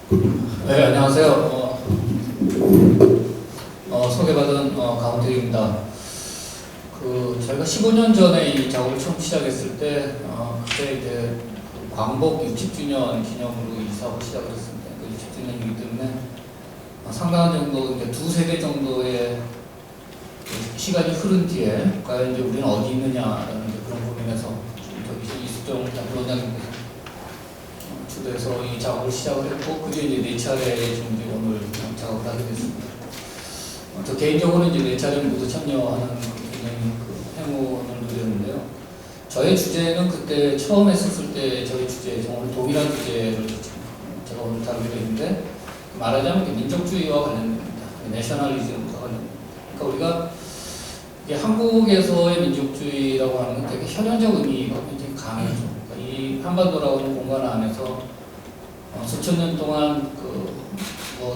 네, 안녕하세요. 소개받은 강태입니다. 저희가 15년 전에 이 작업을 처음 시작했을 때, 그때 이제 광복 60주년 기념으로 이 사업을 시작을 했습니다. 60주년이기 때문에 상당한 정도, 이제 두세 배 정도의 시간이 흐른 뒤에, 과연 이제 우리는 어디 있느냐라는 그런 고민에서 이수정 부원장님께서 주도해서 이 작업을 시작을 했고, 그게 이제 네 차례 지금 이제 오늘 작업을 하게 됐습니다. 저 개인적으로 이제 네 차례 모두 참여하는 굉장히 행운을 누렸는데요. 저의 주제는 그때 처음 했었을 때 저희 주제, 오늘 동일한 주제를 제가 오늘 다루게 되는데, 말하자면 민족주의와 관련됩니다. 내셔널리즘과 관련됩니다. 그러니까 우리가 이게 한국에서의 민족주의라고 하는 건 되게 현현적 의미가 굉장히 강해죠. 그러니까 이 한반도라고 하는 공간 안에서 수천 년 동안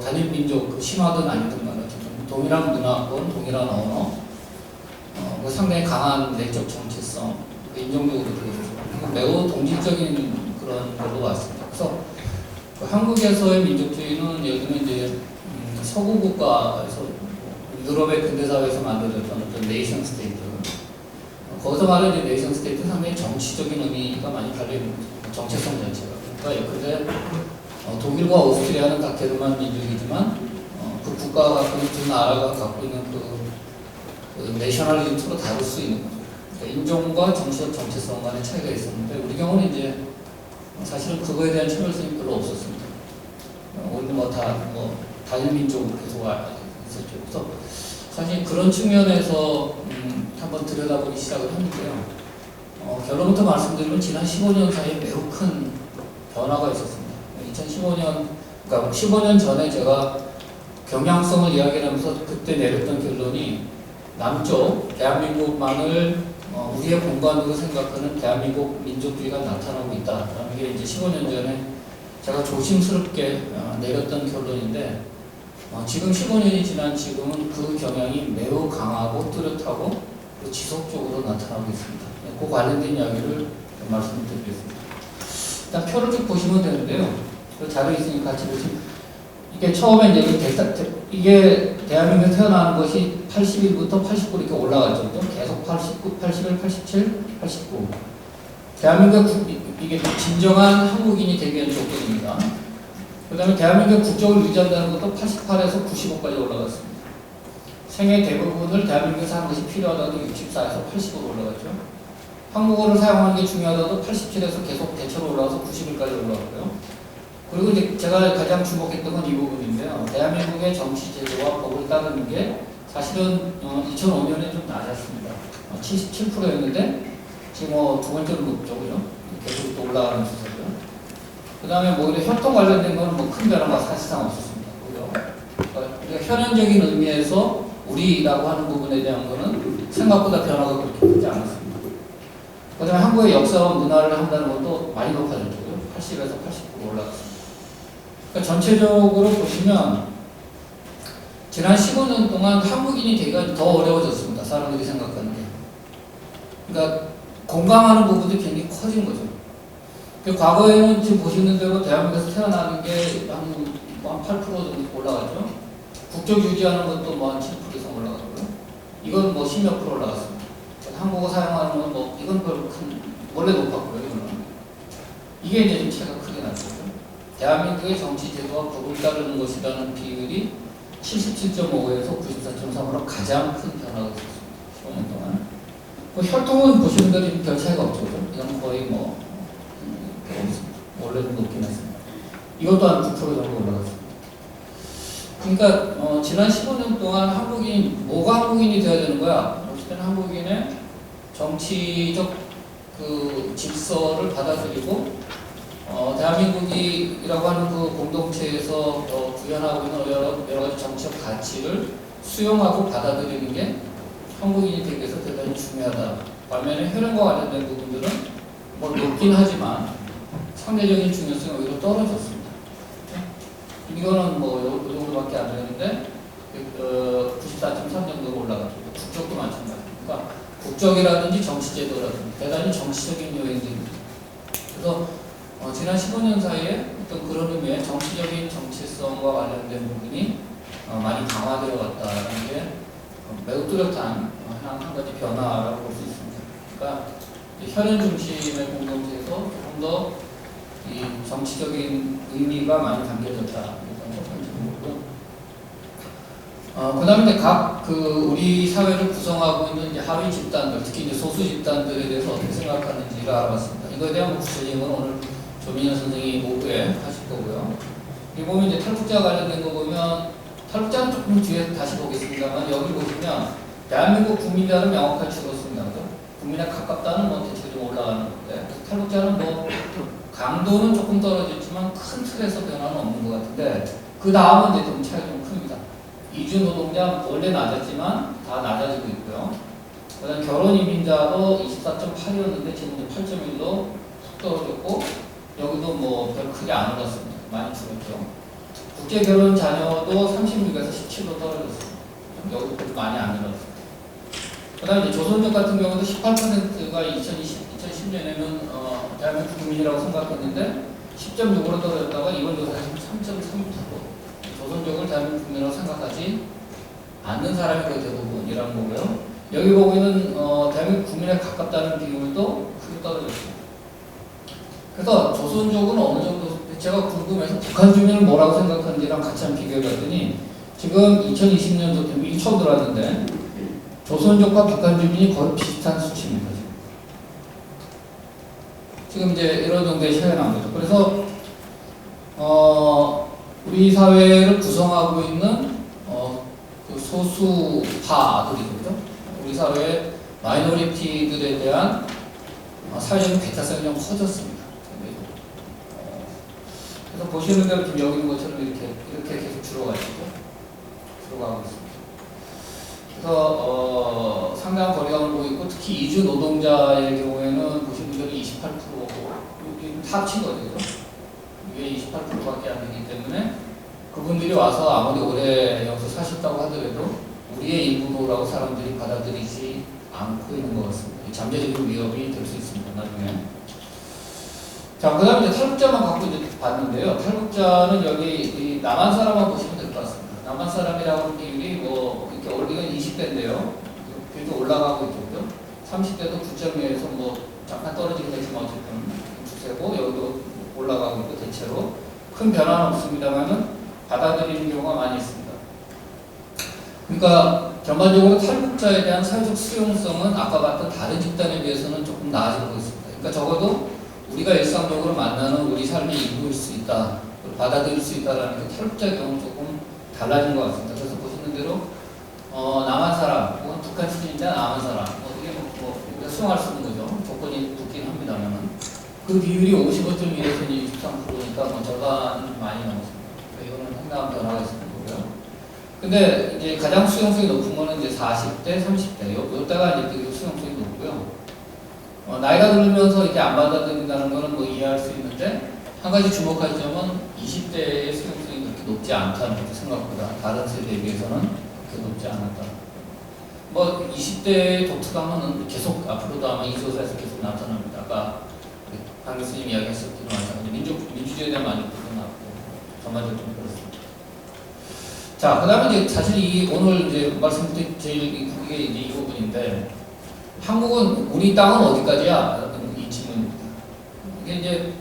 단일 민족, 심하든 아니든 간에 동일한 문화권, 동일한 언어, 상당히 강한 내적 정체성, 인종적으로 매우 동질적인 그런 걸로 왔습니다. 그래서 한국에서의 민족주의는 예를 들면 이제 서구 국가에서 유럽의 근대사회에서 만들어졌던 어떤 네이션 스테이트, 거기서 말하는 이제 네이션 스테이트 상당히 정치적인 의미가 많이 달려있는 거죠. 정체성 자체가. 그러니까 예컨대 독일과 오스트리아는 각 게르만 민족이지만 그 국가가 그 나라가 갖고 있는 그 내셔널리즘으로 다룰 수 있는 거죠. 그러니까 인종과 정치적 정체성 간의 차이가 있었는데 우리 경우는 이제 사실은 그거에 대한 차별성이 별로 없었습니다. 우리는 단일 민족으로 계속 있었죠. 그래서 사실 그런 측면에서 한번 들여다보기 시작을 했는데요. 결론부터 말씀드리면 지난 15년 사이에 매우 큰 변화가 있었습니다. 2015년, 그러니까 15년 전에 제가 경향성을 이야기하면서 그때 내렸던 결론이 남쪽 대한민국만을 우리의 공간으로 생각하는 대한민국 민족주의가 나타나고 있다라는 게 이제 15년 전에 제가 조심스럽게 내렸던 결론인데 지금 15년이 지난 지금은 그 경향이 매우 강하고 뚜렷하고 지속적으로 나타나고 있습니다. 그 관련된 이야기를 말씀드리겠습니다. 일단 표를 쭉 보시면 되는데요. 그 자료 있으니까 같이 보시면 이게 처음에 이게 대한민국에 태어나는 것이 81부터 89 이렇게 올라갔죠. 계속 89, 81, 87, 89. 대한민국 이게 진정한 한국인이 되기 위한 조건입니다. 그 다음에 대한민국 국적을 유지한다는 것도 88에서 95까지 올라갔습니다. 생애 대부분을 대한민국에서 하는 것이 필요하다도 64에서 80으로 올라갔죠. 한국어를 사용하는 게 중요하다도 87에서 계속 대체로 올라가서 91까지 올라갔고요. 그리고 이제 제가 가장 주목했던 건 이 부분인데요. 대한민국의 정치 제도와 법을 따르는 게 사실은 2005년에 좀 낮았습니다. 77%였는데 지금 두 번째로 높죠, 그죠? 계속 또 올라가는 추세고요. 그 다음에 오히려 혈통 관련된 거는 큰 변화가 사실상 없었습니다. 그죠? 그러니까 현현적인 의미에서 우리라고 하는 부분에 대한 거는 생각보다 변화가 그렇게 크지 않았습니다. 그 다음에 한국의 역사와 문화를 한다는 것도 많이 높아졌죠. 80에서 89로 올라갔습니다. 그러니까 전체적으로 보시면 지난 15년 동안 한국인이 되기가 더 어려워졌습니다. 사람들이 생각하는 게. 그러니까 공감하는 부분도 굉장히 커진 거죠. 과거에는 지금 보시는 대로 대한민국에서 태어나는 게 한 8% 정도 올라갔죠. 국적 유지하는 것도 한 7% 이상 올라갔고요. 이건 10몇 프로 올라갔습니다. 한국어 사용하는 건 이건 별로 원래 높았고요. 이게 이제 좀 차이가 크게 났죠. 대한민국의 정치 제도와 법을 따르는 것이라는 비율이 77.5에서 94.3으로 가장 큰 변화가 있었습니다. 15년 동안. 혈통은 보시는 대로 별 차이가 없죠. 이건 거의 원래는 높긴 했습니다. 이것도 한 9% 정도 올라갔습니다. 그러니까 지난 15년 동안 뭐가 한국인이 되어야 되는 거야? 어쨌든 한국인의 정치적 질서를 받아들이고 대한민국이라고 하는 그 공동체에서 구현하고 있는 여러 가지 정치적 가치를 수용하고 받아들이는 게 한국인이 되기 위해서 대단히 중요하다. 반면에 혈연과 관련된 부분들은 높긴 하지만 상대적인 중요성이 오히려 떨어졌습니다. 이거는 이 정도밖에 안 되는데 94.3 정도로 올라갔죠. 국적도 마찬가지. 그러니까 국적이라든지 정치제도라든지 대단히 정치적인 요인들입니다. 그래서 지난 15년 사이에 어떤 그런 의미의 정치적인 정체성과 관련된 부분이 많이 강화되어 왔다는 게 매우 뚜렷한 한 가지 변화라고 볼 수 있습니다. 그러니까 혈연 중심의 공동체에서 조금 더 이 정치적인 의미가 많이 담겨졌다. 일단 첫 번째 부분이고요. 그 다음에 우리 사회를 구성하고 있는 이제 하위 집단들, 특히 이제 소수 집단들에 대해서 어떻게 생각하는지를 알아봤습니다. 이거에 대한 구체적인 건 오늘 조민현 선생이 오후에 하실 거고요. 이 보면 이제 탈북자 관련된 거 보면, 탈북자는 조금 뒤에 다시 보겠습니다만, 여기 보시면 대한민국 국민이라는 명확하게 줄었습니다. 국민에 가깝다는 뭐 대체로 좀 올라가는 건데, 탈북자는 뭐 강도는 조금 떨어졌지만 큰 틀에서 변화는 없는 것 같은데, 그 다음은 이제 좀 차이가 좀 큽니다. 이주 노동자 원래 낮았지만 다 낮아지고 있고요. 그다음 결혼 이민자도 24.8이었는데 지금 8.1로 속 떨어졌고, 여기도 뭐 별 크게 안 올랐습니다. 많이 줄었죠. 국제 결혼 자녀도 36에서 17로 떨어졌습니다. 여기도 많이 안 늘었습니다. 그다음에 조선족 같은 경우도 18%가 2010년에는 대한민국 국민이라고 생각했는데 10.6으로 떨어졌다가 이번 조사에서 3.3%. 조선족을 대한민국 국민이라고 생각하지 않는 사람이 거의 대부분이라는 거고요. 여기 보기에는 대한민국 국민에 가깝다는 비율도 크게 떨어졌습니다. 그래서 조선족은 어느 정도, 제가 궁금해서 북한 주민은 뭐라고 생각하는지랑 같이 한번 비교해봤더니 지금 2020년도 이게 처음 들어왔는데 조선족과 북한 주민이 거의 비슷한 수치입니다. 지금 이제 이런 정도의 차이가 난 거죠. 그래서 우리 사회를 구성하고 있는 그 소수파들이죠. 우리 사회의 마이너리티들에 대한 사회적인 배타성이 좀 커졌습니다. 그래서 보시는 대로 지금 여기 있는 것처럼 이렇게 계속 줄어가고 있습니다. 그래서 상당한 거리감을 보이고 있고, 특히 이주 노동자의 경우에는 보시는 분들이 28%고 합친 거죠. 이게 28%밖에 안 되기 때문에 그분들이 와서 아무리 오래 여기서 사셨다고 하더라도 우리의 일부라고 사람들이 받아들이지 않고 있는 것 같습니다. 잠재적인 위협이 될 수 있습니다. 나중에. 자, 그 다음에 이제 탈북자만 갖고 이제 봤는데요. 탈북자는 여기 남한 사람만 보시면 될 것 같습니다. 남한 사람이라고 하는 비율이 뭐 이렇게 올리는 20대인데요. 계속 올라가고 있죠. 30대도 9.2에서 뭐 잠깐 떨어지긴 했지만 어쨌든 추세고, 여기도 올라가고 있고, 대체로 큰 변화는 없습니다만은 받아들이는 경우가 많이 있습니다. 그러니까 전반적으로 탈북자에 대한 사회적 수용성은 아까 봤던 다른 집단에 비해서는 조금 나아지고 있습니다. 그러니까 적어도 우리가 일상적으로 만나는 우리 삶의 일부일 수 있다, 받아들일 수 있다라는 게 탈북자 경우는 조금 달라진 것 같습니다. 그래서 보시는 대로 남한 사람, 혹은 북한 출신자 남한 사람, 어떻게 우리가 수용할 수 있는 거죠. 조건이 붙긴 합니다만은 그 비율이 55.1에서 23%니까 뭐 절반 많이 넘었습니다. 이거는 상당한 변화가 있는 거고요. 근데 이제 가장 수용성이 높은 거는 이제 40대, 30대 요때가 이제 되게 수용성이 높고요. 나이가 들면서 이렇게 안 받아들인다는 거는 뭐 이해할 수 있는데, 한 가지 주목할 점은 20대의 수용성이 그렇게 높지 않다는 거죠. 생각보다 다른 세대에 비해서는 그렇게 높지 않았다. 뭐 20대의 독특함은 계속 앞으로도 아마 이 조사에서 계속 나타납니다. 아까 강 교수님 이야기했었기로 마찬가지 민주주의에 대한 만족도도 낮고 전반적으로 좀 그렇습니다. 자, 그 다음에 이제 사실 오늘 이제 말씀드린 제일 그게 이제 이 부분인데, 한국은 우리 땅은 어디까지야? 이 질문입니다. 이게 이제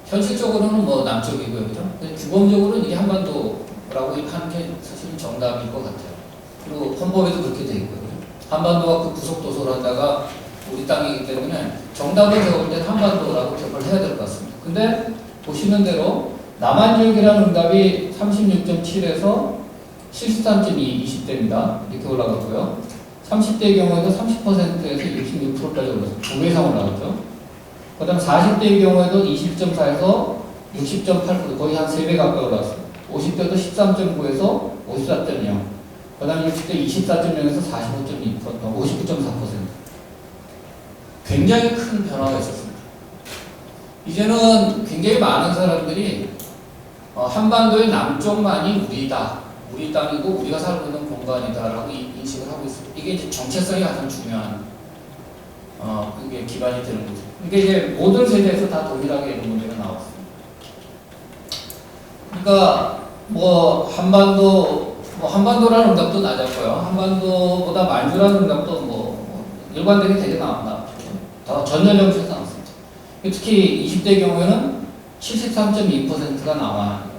현실적으로는 뭐 남쪽이고요, 그죠? 규범적으로는 이게 한반도라고 하는 게 사실은 정답일 것 같아요. 그리고 헌법에도 그렇게 돼 있고요. 한반도가 그 부속도서를 하다가 우리 땅이기 때문에 정답을 제가 볼 때 한반도라고 기억을 해야 될 것 같습니다. 근데 보시는 대로 남한 지역이라는 응답이 36.7에서 73.2, 20대입니다. 이렇게 올라갔고요. 30대의 경우에도 30%에서 66%까지 올랐습니다. 2배 이상 올라갔죠. 그 다음 40대의 경우에도 20.4에서 60.8%, 거의 한 3배 가까이 올라왔습니다. 50대도 13.9에서 54.0. 그 다음 60대 24.0에서 45.2%, 59.4%. 굉장히 큰 변화가 있었습니다. 이제는 굉장히 많은 사람들이 한반도의 남쪽만이 우리다, 우리 땅이고 우리가 살고 있는 공간이다라고 인식을 하고 있습니다. 이게 이제 정체성이 가장 중요한 그게 기반이 되는 거죠. 이게 이제 모든 세대에서 다 동일하게 이런 문제가 나왔습니다. 그러니까 한반도라는 응답도 낮았고요. 한반도보다 만주라는 응답도 일관되게 되게 나온다. 더 전연령에서 나왔습니다. 특히 20대 경우에는 73.2%가 나와요.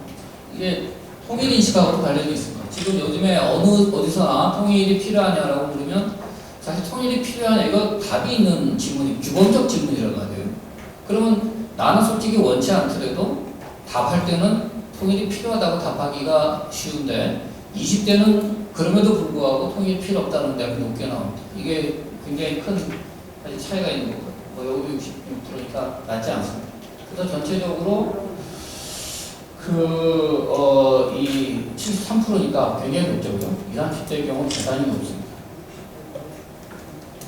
이게 통일 인식하고도 관련이 있습니다. 지금 요즘에 어디서나 통일이 필요하냐라고 물으면 사실 통일이 필요하냐 이거 답이 있는 질문이 규범적 질문이라고 하대요. 그러면 나는 솔직히 원치 않더라도 답할 때는 통일이 필요하다고 답하기가 쉬운데 20대는 그럼에도 불구하고 통일이 필요 없다는 대답이 높게 나옵니다. 이게 굉장히 큰 차이가 있는 거고요. 여기 66%니까 낮지 않습니다. 그래서 전체적으로 이 73%니까 굉장히 높죠. 20, 30대의 경우 대단히 높습니다.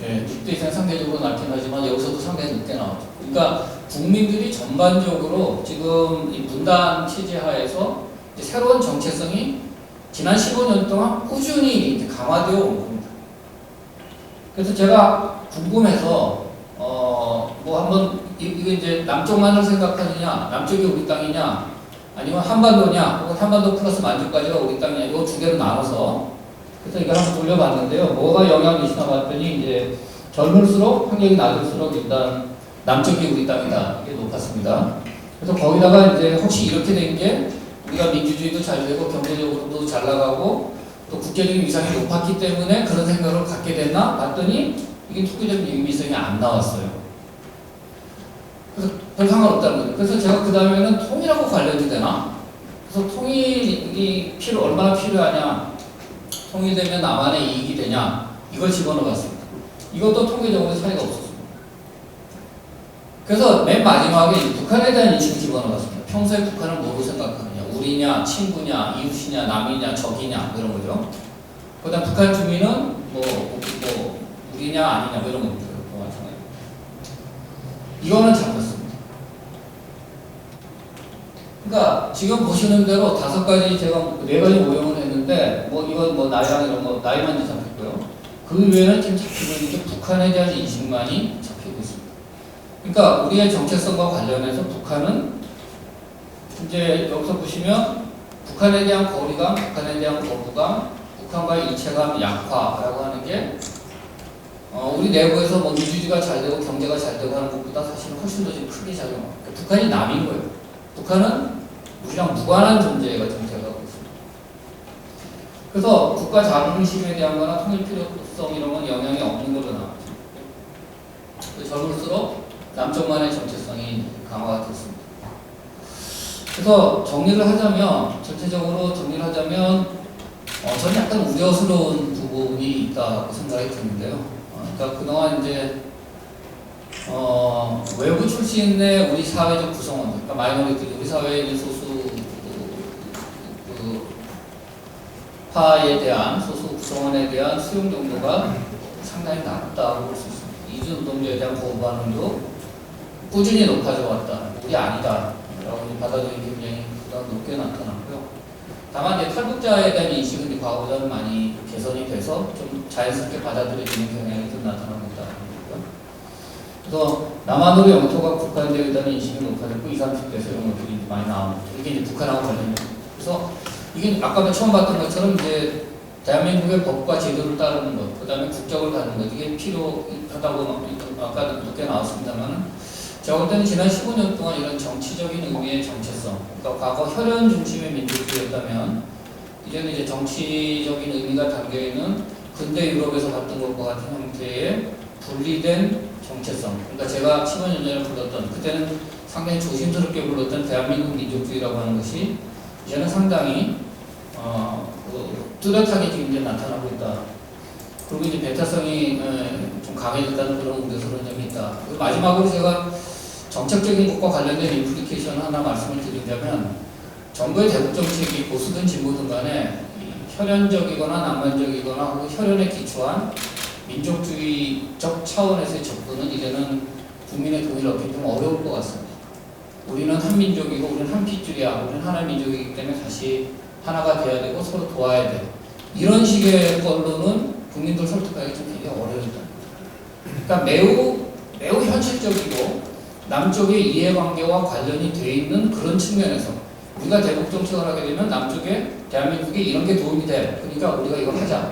네, 60대 이상 상대적으로 낮긴 하지만 여기서도 상당히 높게 나오죠. 그러니까 국민들이 전반적으로 지금 이 분단 체제 하에서 이제 새로운 정체성이 지난 15년 동안 꾸준히 이제 강화되어 온 겁니다. 그래서 제가 궁금해서 한번 이거 이제 남쪽만을 생각하느냐, 남쪽이 우리 땅이냐, 아니면 한반도냐, 혹은 한반도 플러스 만주까지가 우리 땅이냐, 이거 두 개로 나눠서 그래서 이걸 한번 돌려봤는데요. 뭐가 영향이 있나 봤더니 이제 젊을수록 환경이 낮을수록 일단 남쪽이 우리 땅이다. 이게 높았습니다. 그래서 거기다가 이제 혹시 이렇게 된 게 우리가 민주주의도 잘 되고 경제적으로도 잘 나가고 또 국제적인 위상이 높았기 때문에 그런 생각을 갖게 됐나 봤더니 이게 투기적인 유의미성이 안 나왔어요. 그래서 별 상관없다는 거죠. 그래서 제가 그 다음에는 통일하고 관련이 되나? 그래서 통일이 얼마나 필요하냐? 통일되면 나만의 이익이 되냐? 이걸 집어넣어봤습니다. 이것도 통계적으로 차이가 없었습니다. 그래서 맨 마지막에 북한에 대한 인식을 집어넣어봤습니다. 평소에 북한을 뭐로 생각하느냐? 우리냐, 친구냐, 이웃이냐, 남이냐, 적이냐, 이런 거죠. 그 다음 북한 주민은 우리냐, 아니냐, 이런 겁니다. 이거는 잡혔습니다. 그러니까 지금 보시는 대로 5가지 제가 4가지 모형을 했는데 이건 나이랑 이런 거 나이만 이제 잡혔고요. 그 외에는 지금 잡히고 있는 게 북한에 대한 인식만이 잡히고 있습니다. 그러니까 우리의 정체성과 관련해서 북한은 이제 여기서 보시면 북한에 대한 거리감, 북한에 대한 거부감, 북한과의 일체감 약화라고 하는 게 우리 내부에서 민주주의가 잘 되고 경제가 잘 되고 하는 것보다 사실은 훨씬 더 좀 크게 작용합니다. 북한이 남인 거예요. 북한은 우리랑 무관한 존재가 존재하고 있습니다. 그래서 국가 자긍심에 대한 거나 통일 필요성 이런 건 영향이 없는 걸로 나왔죠. 젊을수록 남쪽만의 정체성이 강화가 됐습니다. 그래서 전체적으로 정리를 하자면 저는 약간 우려스러운 부분이 있다고 생각이 드는데요. 그러니까 그동안 이제 외부 출신의 우리 사회적 구성원, 그러니까 마이너리티, 우리 사회에 있는 소수 파에 대한 소수 구성원에 대한 수용 정도가 상당히 낮다고 볼 수 있습니다. 이주노동자에 대한 거부 반응도 꾸준히 높아져 왔다. 우리 아니다. 라고 받아들이는 굉장히 높게 나타났고요. 다만 이제 탈북자에 대한 인식은 과거보다는 많이 개선이 돼서 좀 자연스럽게 받아들여지는 경향이 좀 나타나고 있다는 거고요. 그래서 남한으로 영토가 국가에 대한 인식이 높아졌고 20, 30대에서 이런 것들이 많이 나옵니다. 이게 이제 북한하고 관련이 그래서 이게 아까 처음 봤던 것처럼 이제 대한민국의 법과 제도를 따르는 것, 그 다음에 국적을 갖는 것, 이게 필요하다고 아까 높게 나왔습니다만 제가 볼 때는 지난 15년 동안 이런 정치적인 의미의 정체성, 그러니까 과거 혈연 중심의 민주주의였다면 이제는 이제 정치적인 의미가 담겨있는 근대 유럽에서 봤던 것과 같은 형태의 분리된 정체성, 그러니까 제가 15년 전에 불렀던, 그때는 상당히 조심스럽게 불렀던 대한민국 민족주의라고 하는 것이 이제는 상당히 뚜렷하게 지금 이제 나타나고 있다. 그리고 이제 배타성이 좀 강해졌다는 그런 우려스러운 점이 있다. 그리고 마지막으로 제가 정책적인 것과 관련된 인플리케이션 하나 말씀을 드리자면 정부의 대북 정책이 보수든 진보든 간에 혈연적이거나 낭만적이거나 혹은 혈연에 기초한 민족주의적 차원에서의 접근은 이제는 국민의 동의를 얻기 좀 어려울 것 같습니다. 우리는 한민족이고 우리는 한핏줄이야. 우리는 하나의 민족이기 때문에 다시 하나가 돼야 되고 서로 도와야 돼. 이런 식의 걸로는 국민들 설득하기 좀 되게 어려워진다. 그러니까 매우 현실적이고 남쪽의 이해관계와 관련이 돼 있는 그런 측면에서 우리가 대북 정책을 하게 되면 남쪽에 대한민국에 이런 게 도움이 돼. 그러니까 우리가 이걸 하자.